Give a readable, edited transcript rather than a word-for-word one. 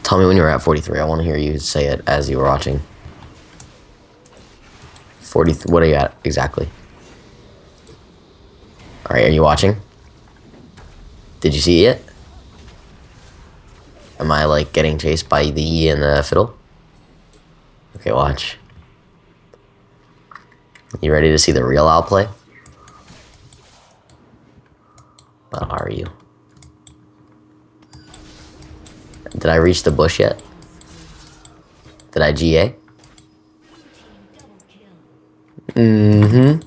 Tell me when you're at 43. I want to hear you say it as you were watching. 40. What are you at exactly? All right, are you watching? Did you see it? Am I like getting chased by the E and the fiddle? Okay, watch. You ready to see the real outplay? But are you? Did I reach the bush yet? Did I GA? Mm-hmm.